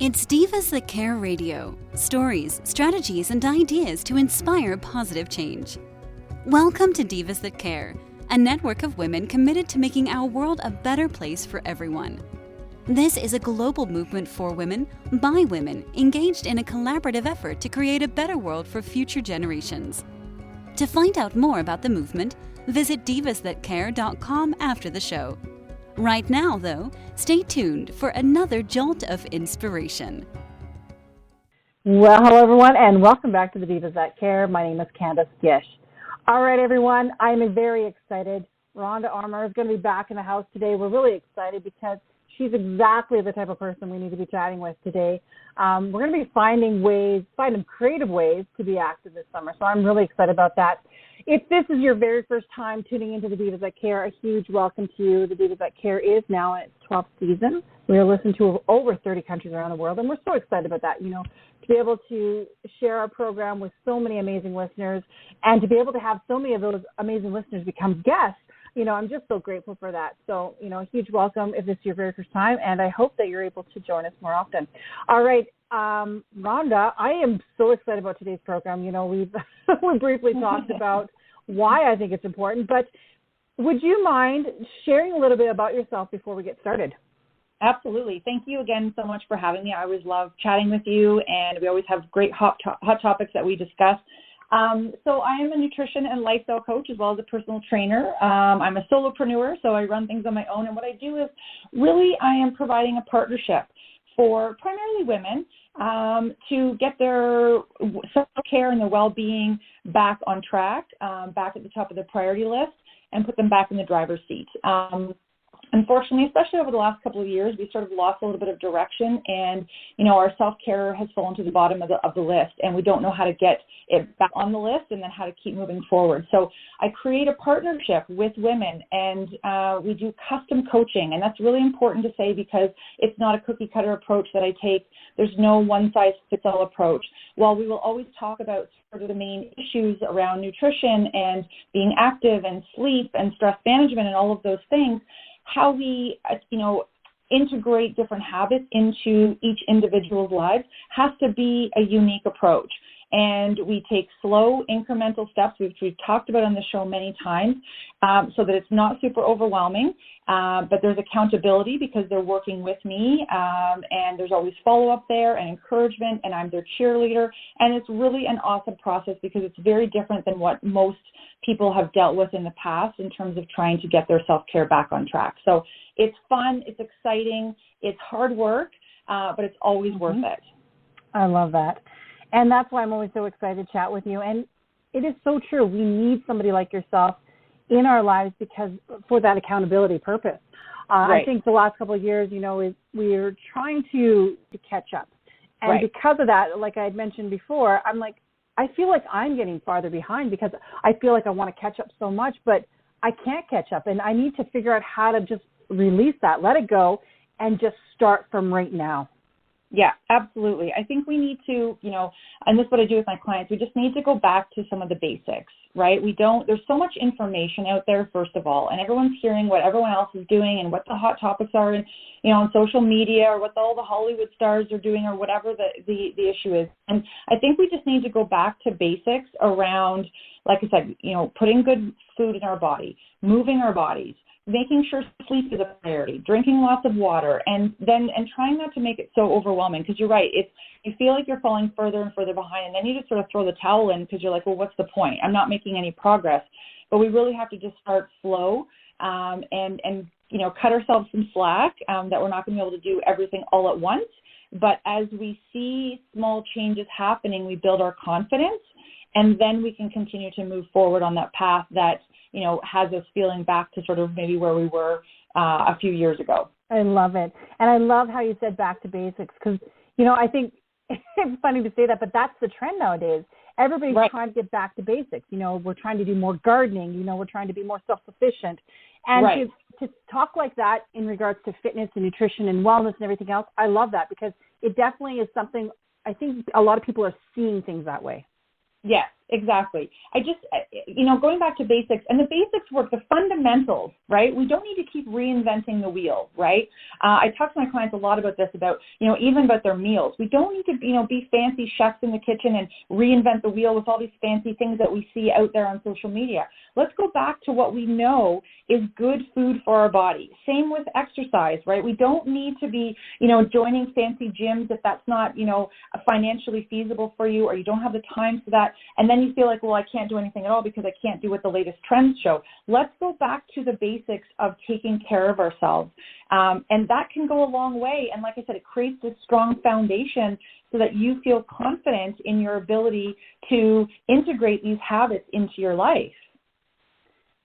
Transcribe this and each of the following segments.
It's Divas That Care Radio. Stories, strategies, and ideas to inspire positive change. Welcome to Divas That Care, a network of women committed to making our world a better place for everyone. This is a global movement for women, by women, engaged in a collaborative effort to create a better world for future generations. To find out more about the movement, visit divasthatcare.com after the show. Right now, though, stay tuned for another jolt of inspiration. Well, hello, everyone, and welcome back to the Divas That Care. My name is Candace Gish. All right, everyone, I'm very excited. Rhonda Armour is going to be back in the house today. We're really excited because she's exactly the type of person we need to be chatting with today. We're going to be finding creative ways to be active this summer, so I'm really excited about that. If this is your very first time tuning into the Divas That Care, a huge welcome to you. The Divas That Care is now in its 12th season. We are listened to over 30 countries around the world, and we're so excited about that, to be able to share our program with so many amazing listeners and to be able to have so many of those amazing listeners become guests. I'm just so grateful for that. So, a huge welcome if this is your very first time, and I hope that you're able to join us more often. All right, Rhonda, I am so excited about today's program. We've we briefly talked about why I think it's important, but would you mind sharing a little bit about yourself before we get started? Absolutely. Thank you again so much for having me. I always love chatting with you, and we always have great hot topics that we discuss. So I am a nutrition and lifestyle coach as well as a personal trainer. I'm a solopreneur, so I run things on my own. And what I do is really I am providing a partnership for primarily women to get their self-care and their well-being back on track, back at the top of the priority list, and put them back in the driver's seat. Unfortunately, especially over the last couple of years, we sort of lost a little bit of direction, and our self-care has fallen to the bottom of the list, and we don't know how to get it back on the list and then how to keep moving forward. So I create a partnership with women, and we do custom coaching, and that's really important to say because it's not a cookie-cutter approach that I take. There's no one-size-fits-all approach. While we will always talk about sort of the main issues around nutrition and being active and sleep and stress management and all of those things, how we, integrate different habits into each individual's lives has to be a unique approach. And we take slow, incremental steps, which we've talked about on the show many times, so that it's not super overwhelming, but there's accountability because they're working with me, and there's always follow-up there and encouragement, and I'm their cheerleader. And it's really an awesome process because it's very different than what most people have dealt with in the past in terms of trying to get their self-care back on track. So it's fun, it's exciting, it's hard work, but it's always worth it. I love that. And that's why I'm always so excited to chat with you. And it is so true. We need somebody like yourself in our lives because for that accountability purpose. Right. I think the last couple of years, we're trying to catch up. And right. Because of that, like I had mentioned before, I'm like, I feel like I'm getting farther behind because I feel like I want to catch up so much, but I can't catch up. And I need to figure out how to just release that, let it go, and just start from right now. Yeah, absolutely. I think we need to, and this is what I do with my clients, we just need to go back to some of the basics, right? There's so much information out there, first of all, and everyone's hearing what everyone else is doing and what the hot topics are, on social media or what all the Hollywood stars are doing or whatever the issue is. And I think we just need to go back to basics around, like I said, putting good food in our body, moving our bodies, making sure sleep is a priority, drinking lots of water, and trying not to make it so overwhelming because you're right. You feel like you're falling further and further behind, and then you just sort of throw the towel in because you're like, well, what's the point? I'm not making any progress. But we really have to just start slow and cut ourselves some slack that we're not going to be able to do everything all at once. But as we see small changes happening, we build our confidence, and then we can continue to move forward on that path that has us feeling back to sort of maybe where we were a few years ago. I love it. And I love how you said back to basics because, I think it's funny to say that, but that's the trend nowadays. Everybody's right. Trying to get back to basics. We're trying to do more gardening. We're trying to be more self-sufficient. And right. to talk like that in regards to fitness and nutrition and wellness and everything else, I love that because it definitely is something I think a lot of people are seeing things that way. Yes, Exactly. Going back to basics, and the basics work, the fundamentals, right? We don't need to keep reinventing the wheel, right? I talk to my clients a lot about this, even about their meals. We don't need to, be fancy chefs in the kitchen and reinvent the wheel with all these fancy things that we see out there on social media. Let's go back to what we know is good food for our body. Same with exercise, right? We don't need to be, joining fancy gyms if that's not, financially feasible for you, or you don't have the time for that. And then you feel like, well, I can't do anything at all because I can't do what the latest trends show. Let's go back to the basics of taking care of ourselves. And that can go a long way. And like I said, it creates this strong foundation so that you feel confident in your ability to integrate these habits into your life.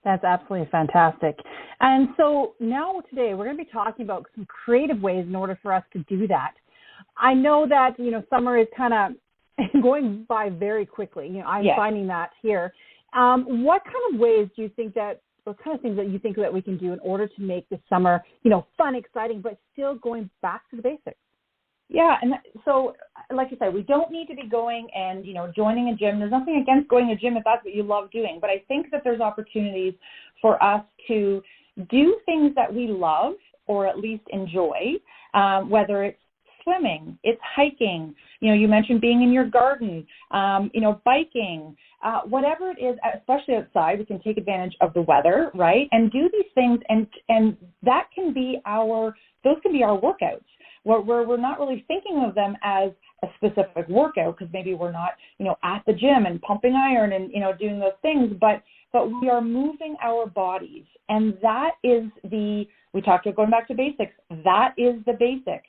That's absolutely fantastic. And so now today we're going to be talking about some creative ways in order for us to do that. I know that, summer is kind of going by very quickly. I'm finding that here. What kind of ways do you think what kind of things that you think that we can do in order to make the summer, fun, exciting, but still going back to the basics? Yeah, and so, like I said, we don't need to be going and, joining a gym. There's nothing against going to a gym if that's what you love doing, but I think that there's opportunities for us to do things that we love or at least enjoy, whether it's swimming, it's hiking, you mentioned being in your garden, biking, whatever it is, especially outside, we can take advantage of the weather, right? And do these things, and that can be those can be our workouts, where we're not really thinking of them as a specific workout because maybe we're not, at the gym and pumping iron and, doing those things, but we are moving our bodies. And that is we talked about going back to basics, that is the basic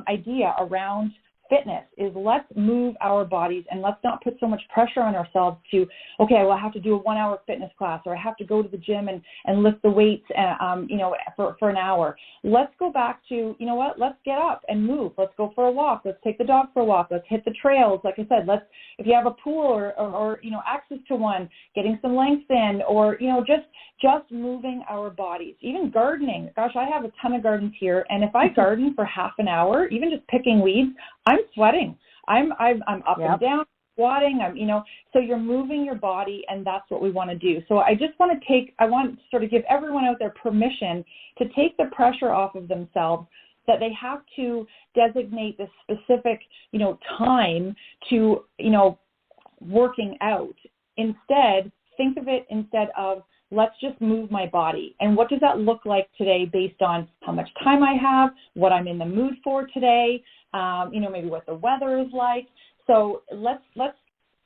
idea around fitness is let's move our bodies and let's not put so much pressure on ourselves to, okay, well, I have to do a 1 hour fitness class or I have to go to the gym and lift the weights, for an hour. Let's go back to, let's get up and move. Let's go for a walk. Let's take the dog for a walk. Let's hit the trails. Like I said, if you have a pool or access to one, getting some length in or, just moving our bodies, even gardening. Gosh, I have a ton of gardens here. And if I garden for half an hour, even just picking weeds, I'm sweating. I'm up and down, squatting. So you're moving your body, and that's what we want to do. So I want to sort of give everyone out there permission to take the pressure off of themselves that they have to designate this specific, time to, working out. Instead, think of it instead of let's just move my body. And what does that look like today based on how much time I have, what I'm in the mood for today, maybe what the weather is like. So let's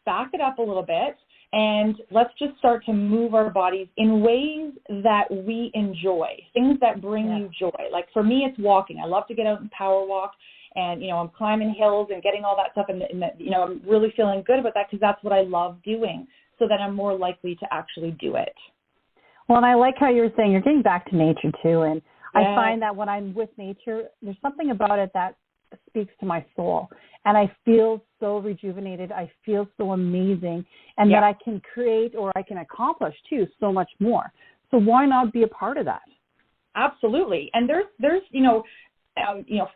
back it up a little bit and let's just start to move our bodies in ways that we enjoy, things that bring you joy. Like for me, it's walking. I love to get out and power walk. And, I'm climbing hills and getting all that stuff. And I'm really feeling good about that because that's what I love doing so that I'm more likely to actually do it. Well, and I like how you were saying you're getting back to nature too. And I find that when I'm with nature, there's something about it that speaks to my soul. And I feel so rejuvenated. I feel so amazing. And that I can create or I can accomplish too so much more. So why not be a part of that? Absolutely. And there's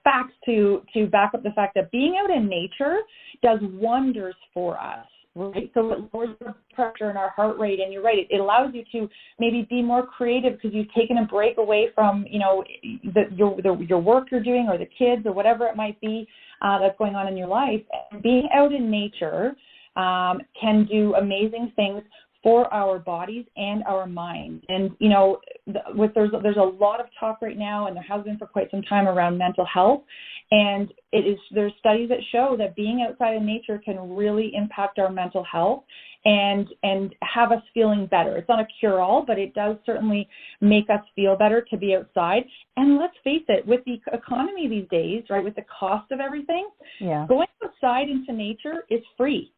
facts to back up the fact that being out in nature does wonders for us. Right. So it lowers the pressure in our heart rate. And you're right, it allows you to maybe be more creative because you've taken a break away from, your work you're doing or the kids or whatever it might be that's going on in your life. And being out in nature can do amazing things for our bodies and our minds. And, there's a lot of talk right now, and there has been for quite some time around mental health. And there's studies that show that being outside in nature can really impact our mental health and have us feeling better. It's not a cure-all, but it does certainly make us feel better to be outside. And let's face it, with the economy these days, right, with the cost of everything, going outside into nature is free,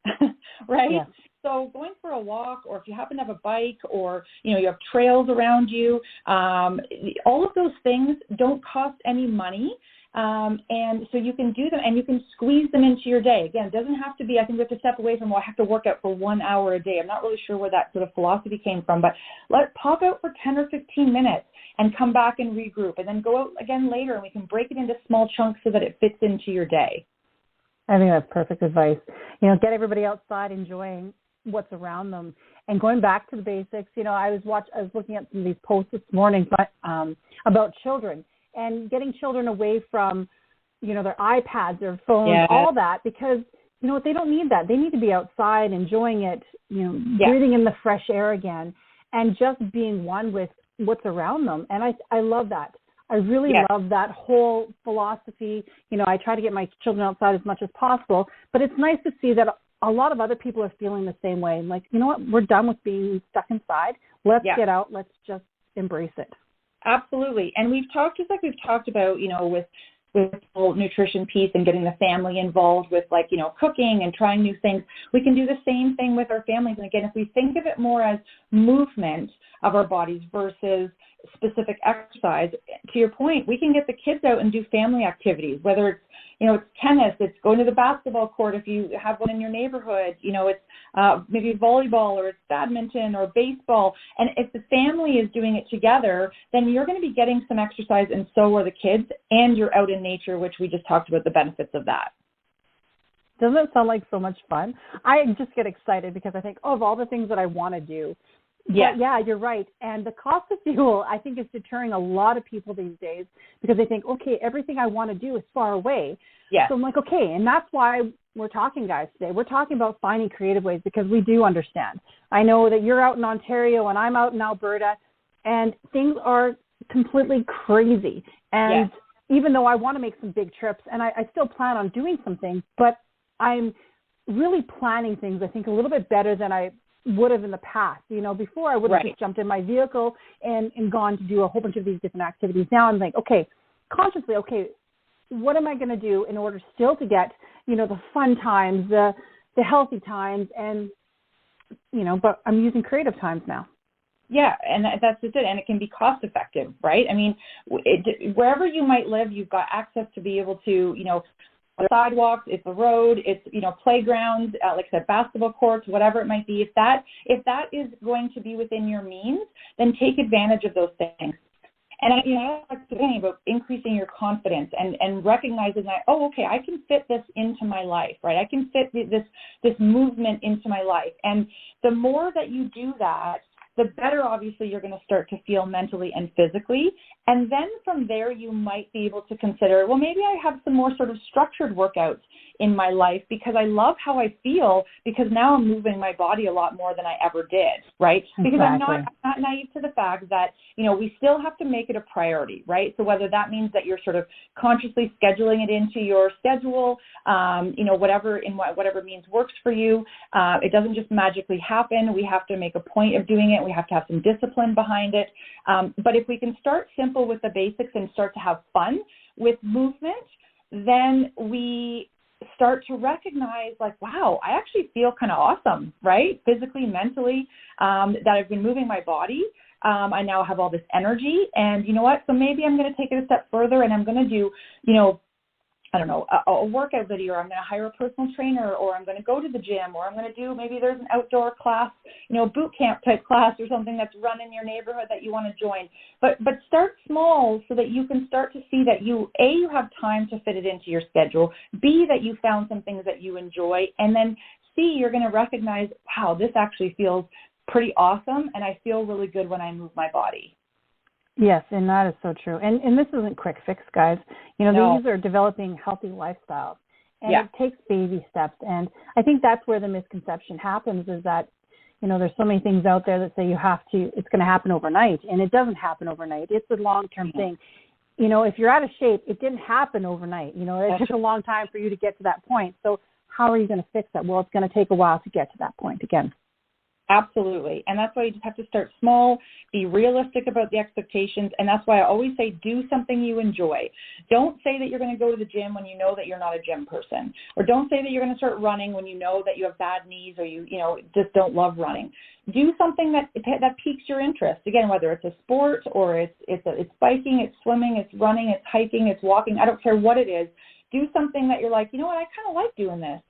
right? Yeah. So going for a walk, or if you happen to have a bike, or, you have trails around you, all of those things don't cost any money. And so you can do them and you can squeeze them into your day. Again, it doesn't have to be, I think we have to step away from, I have to work out for 1 hour a day. I'm not really sure where that sort of philosophy came from, but pop out for 10 or 15 minutes and come back and regroup, and then go out again later, and we can break it into small chunks so that it fits into your day. I think that's perfect advice. Get everybody outside enjoying what's around them. And going back to the basics, I was looking at some of these posts this morning about children and getting children away from, their iPads, their phones, all that, because, they don't need that. They need to be outside, enjoying it, breathing in the fresh air again, and just being one with what's around them. And I love that. I really love that whole philosophy. I try to get my children outside as much as possible, but it's nice to see that a lot of other people are feeling the same way. Like, you know what? We're done with being stuck inside. Let's get out. Let's just embrace it. Absolutely. And we've talked about, with the whole nutrition piece and getting the family involved with cooking and trying new things. We can do the same thing with our families. And again, if we think of it more as movement of our bodies versus specific exercise, to your point, we can get the kids out and do family activities, whether it's, it's tennis, it's going to the basketball court if you have one in your neighborhood, it's maybe volleyball or it's badminton or baseball. And if the family is doing it together, then you're going to be getting some exercise, and so are the kids, and you're out in nature, which we just talked about the benefits of that. Doesn't it sound like so much fun? I just get excited because I think, of all the things that I want to do. Yeah, you're right. And the cost of fuel, I think, is deterring a lot of people these days because they think, okay, everything I want to do is far away. Yeah. So I'm like, okay, and that's why we're talking, guys, today. We're talking about finding creative ways because we do understand. I know that you're out in Ontario and I'm out in Alberta, and things are completely crazy. And even though I want to make some big trips, and I still plan on doing some things, but I'm really planning things, I think, a little bit better than I would have in the past. Before I would have just jumped in my vehicle and gone to do a whole bunch of these different activities. Now I'm like, okay, consciously, what am I going to do in order still to get, the fun times, the healthy times, and, but I'm using creative times now. Yeah, and that's just it. And it can be cost effective, right? I mean, wherever you might live, you've got access to be able to, sidewalks, it's a road, it's, playgrounds, like I said, basketball courts, whatever it might be. If that is going to be within your means, then take advantage of those things. And I like to think about increasing your confidence and recognizing that, I can fit this into my life, right? I can fit this movement into my life. And the more that you do that, the better, obviously, you're going to start to feel mentally and physically. And then from there, you might be able to consider, well, maybe I have some more sort of structured workouts in my life because I love how I feel because now I'm moving my body a lot more than I ever did, right? Because I'm not naive to the fact that, we still have to make it a priority, right? So whether that means that you're sort of consciously scheduling it into your schedule, whatever means works for you. It doesn't just magically happen. We have to make a point of doing it. We have to have some discipline behind it. But if we can start simple with the basics and start to have fun with movement, then we start to recognize like, wow, I actually feel kind of awesome, right? Physically, mentally, that I've been moving my body. I now have all this energy, and you know what? So maybe I'm going to take it a step further and I'm going to do, a workout video, or I'm going to hire a personal trainer, or I'm going to go to the gym, or I'm going to do, maybe there's an outdoor class, boot camp type class or something that's run in your neighborhood that you want to join. But start small so that you can start to see that you have time to fit it into your schedule, B, that you found some things that you enjoy, and then C, you're going to recognize, wow, this actually feels pretty awesome, and I feel really good when I move my body. Yes, and that is so true. And this isn't quick fix, guys. These are developing healthy lifestyles, and it takes baby steps. And I think that's where the misconception happens is that, there's so many things out there that say it's going to happen overnight, and it doesn't happen overnight. It's a long-term thing. If you're out of shape, it didn't happen overnight. It took a long time for you to get to that point. So how are you going to fix that? Well, it's going to take a while to get to that point again. Absolutely. And that's why you just have to start small, be realistic about the expectations. And that's why I always say, do something you enjoy. Don't say that you're going to go to the gym when you know that you're not a gym person. Or don't say that you're going to start running when you know that you have bad knees or you just don't love running. Do something that piques your interest. Again, whether it's a sport or it's biking, it's swimming, it's running, it's hiking, it's walking. I don't care what it is. Do something that you're like, you know what, I kind of like doing this.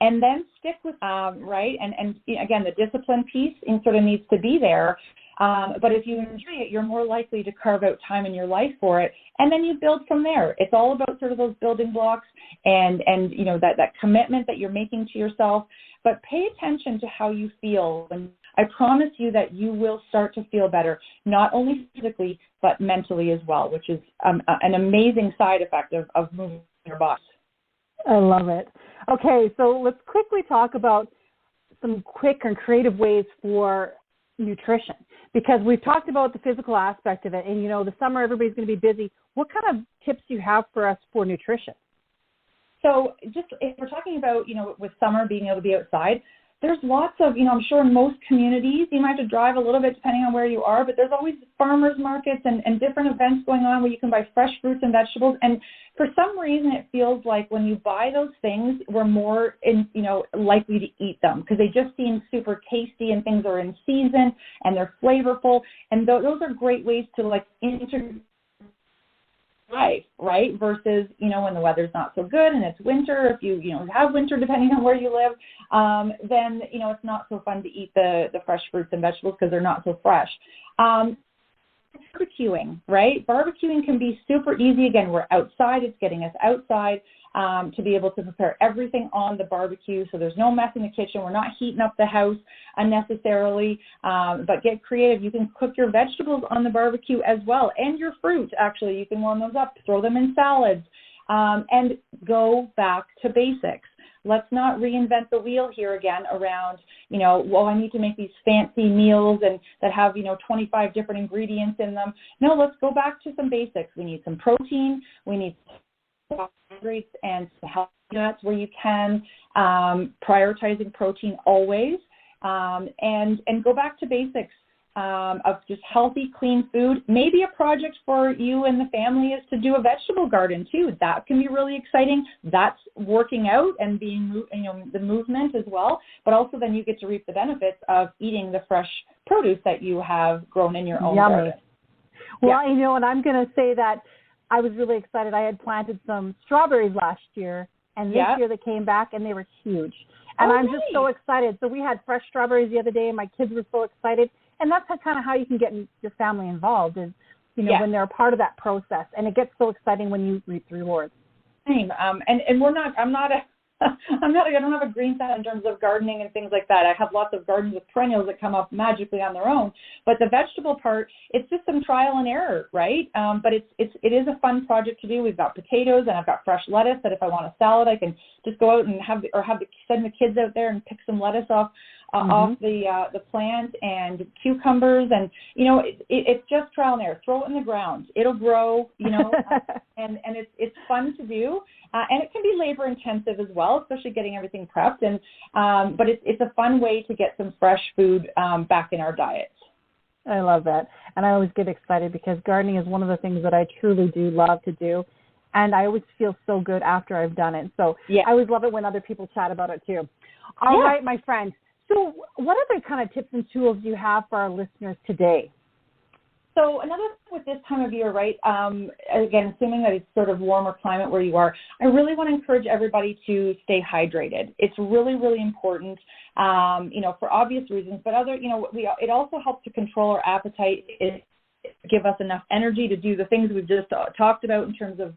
And then stick with, right? And again, the discipline piece sort of needs to be there. But if you enjoy it, you're more likely to carve out time in your life for it, and then you build from there. It's all about sort of those building blocks and that commitment that you're making to yourself. But pay attention to how you feel, and I promise you that you will start to feel better, not only physically, but mentally as well, which is an amazing side effect of moving your body. I love it. Okay, so let's quickly talk about some quick and creative ways for nutrition, because we've talked about the physical aspect of it, and the summer everybody's going to be busy. What kind of tips do you have for us for nutrition? So just if we're talking about, with summer being able to be outside, there's lots of, I'm sure in most communities, you might have to drive a little bit depending on where you are, but there's always farmers markets and different events going on where you can buy fresh fruits and vegetables. And for some reason, it feels like when you buy those things, we're more likely to eat them because they just seem super tasty and things are in season and they're flavorful. And those are great ways to integrate life, right? Versus, when the weather's not so good and it's winter, if you have winter depending on where you live, then, it's not so fun to eat the fresh fruits and vegetables because they're not so fresh. Barbecuing, right? Barbecuing can be super easy. Again, we're outside. It's getting us outside to be able to prepare everything on the barbecue. So there's no mess in the kitchen. We're not heating up the house unnecessarily, but get creative. You can cook your vegetables on the barbecue as well, and your fruit. Actually, you can warm those up, throw them in salads, and go back to basics. Let's not reinvent the wheel here again around, I need to make these fancy meals and that have, 25 different ingredients in them. No, let's go back to some basics. We need some protein. We need carbohydrates and some healthy nuts where you can, prioritizing protein always, and go back to basics. Of just healthy, clean food. Maybe a project for you and the family is to do a vegetable garden too. That can be really exciting. That's working out and being, the movement as well. But also then you get to reap the benefits of eating the fresh produce that you have grown in your own garden. Well, and I'm going to say that I was really excited. I had planted some strawberries last year, and this year they came back and they were huge. And I'm just so excited. So we had fresh strawberries the other day, and my kids were so excited. And that's kind of how you can get your family involved is, when they're a part of that process. And it gets so exciting when you reap the rewards. Same. And I don't have a green thumb in terms of gardening and things like that. I have lots of gardens with perennials that come up magically on their own. But the vegetable part, it's just some trial and error, right? But it is a fun project to do. We've got potatoes and I've got fresh lettuce that if I want a salad, I can just go out and send the kids out there and pick some lettuce off the plant, and cucumbers, and it's just trial and error. Throw it in the ground; it'll grow. And it's fun to do, and it can be labor intensive as well, especially getting everything prepped. And but it's a fun way to get some fresh food back in our diets. I love that, and I always get excited because gardening is one of the things that I truly do love to do. And I always feel so good after I've done it. So I always love it when other people chat about it too. All right, my friend. So what other kind of tips and tools do you have for our listeners today? So another thing with this time of year, right, again, assuming that it's sort of warmer climate where you are, I really want to encourage everybody to stay hydrated. It's really, really important, for obvious reasons, but it also helps to control our appetite. Give us enough energy to do the things we've just talked about in terms of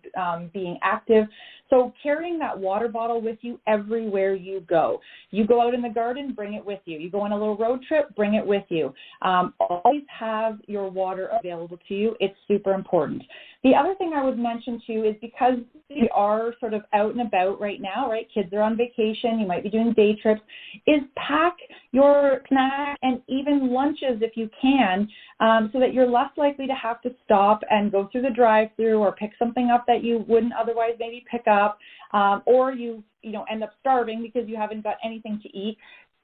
being active. So carrying that water bottle with you everywhere you go. You go out in the garden, bring it with you. You go on a little road trip, bring it with you. Always have your water available to you. It's super important. The other thing I would mention too is because we are sort of out and about right now, right? Kids are on vacation. You might be doing day trips. Is pack your snacks and even lunches if you can, so that you're less likely to have to stop and go through the drive-through or pick something up that you wouldn't otherwise maybe pick up, or you end up starving because you haven't got anything to eat.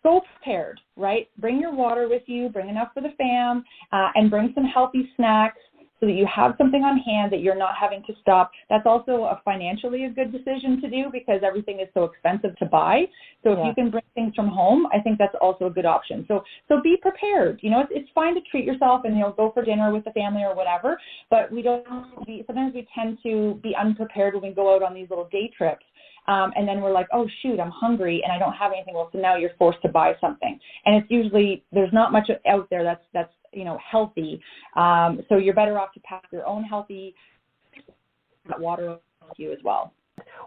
Go prepared, right? Bring your water with you, bring enough for the fam, and bring some healthy snacks so that you have something on hand that you're not having to stop. That's also financially a good decision to do because everything is so expensive to buy. So if you can bring things from home, I think that's also a good option. So be prepared. It's fine to treat yourself and, go for dinner with the family or whatever, but sometimes we tend to be unprepared when we go out on these little day trips. And then we're like, oh, shoot, I'm hungry and I don't have anything. Well, so now you're forced to buy something. And it's usually, there's not much out there that's healthy. So you're better off to pack your own healthy water with you as well.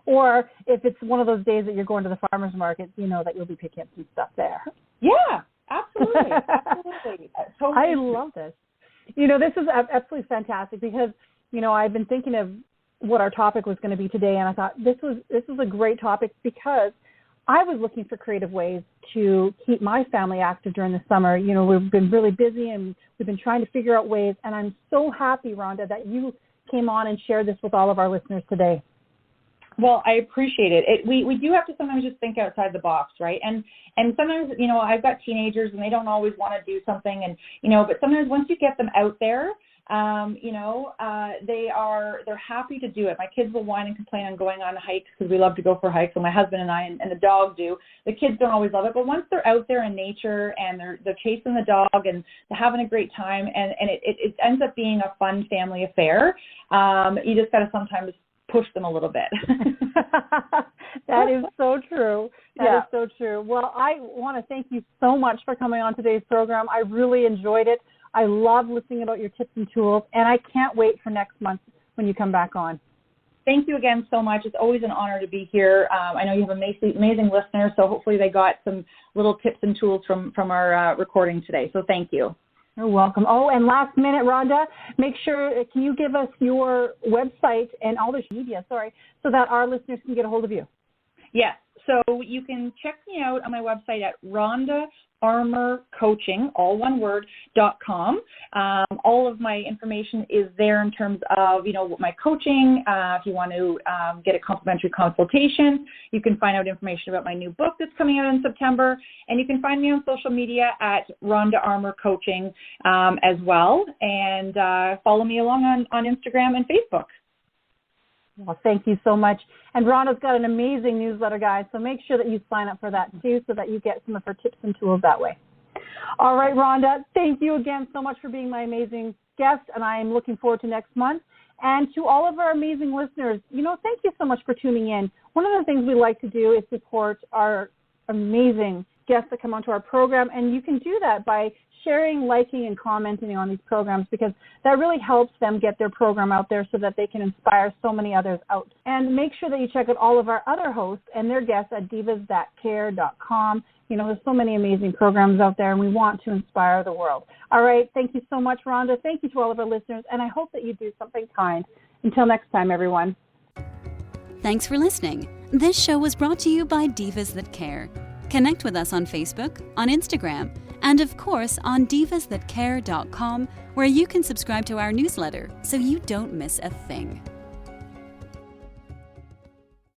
Or if it's one of those days that you're going to the farmer's market, you know that you'll be picking up some stuff there. Yeah, absolutely. Absolutely. Totally. I love this. This is absolutely fantastic because, I've been thinking of what our topic was going to be today, and I thought this is a great topic because I was looking for creative ways to keep my family active during the summer. We've been really busy and we've been trying to figure out ways, and I'm so happy, Rhonda, that you came on and shared this with all of our listeners today. Well, I appreciate it. We do have to sometimes just think outside the box, right? And sometimes, I've got teenagers and they don't always want to do something, and but sometimes once you get them out there, they're happy to do it. My kids will whine and complain on going on hikes because we love to go for hikes. So my husband and I and the dog do. The kids don't always love it, but once they're out there in nature and they're chasing the dog and they're having a great time, and it ends up being a fun family affair. You just got to sometimes push them a little bit. That is so true. That is so true. Well, I want to thank you so much for coming on today's program. I really enjoyed it. I love listening about your tips and tools, and I can't wait for next month when you come back on. Thank you again so much. It's always an honor to be here. I know you have amazing listeners, so hopefully they got some little tips and tools from our recording today. So thank you. You're welcome. Oh, and last minute, Rhonda, make sure, can you give us your website and all the media, so that our listeners can get a hold of you? Yes. So you can check me out on my website at RhondaArmourCoaching, all one word, .com. All of my information is there in terms of, my coaching. If you want to get a complimentary consultation, you can find out information about my new book that's coming out in September. And you can find me on social media at Rhonda Armour Coaching as well. And follow me along on Instagram and Facebook. Well, thank you so much. And Rhonda's got an amazing newsletter, guys, so make sure that you sign up for that too so that you get some of her tips and tools that way. All right, Rhonda, thank you again so much for being my amazing guest, and I am looking forward to next month. And to all of our amazing listeners, thank you so much for tuning in. One of the things we like to do is support our amazing guests that come onto our program, and you can do that by sharing, liking, and commenting on these programs because that really helps them get their program out there so that they can inspire so many others out. And make sure that you check out all of our other hosts and their guests at divasthatcare.com. There's so many amazing programs out there, and we want to inspire the world. All right, thank you so much, Rhonda. Thank you to all of our listeners, and I hope that you do something kind. Until next time, everyone. Thanks for listening. This show was brought to you by Divas That Care. Connect with us on Facebook, on Instagram, and of course on divasthatcare.com, where you can subscribe to our newsletter so you don't miss a thing.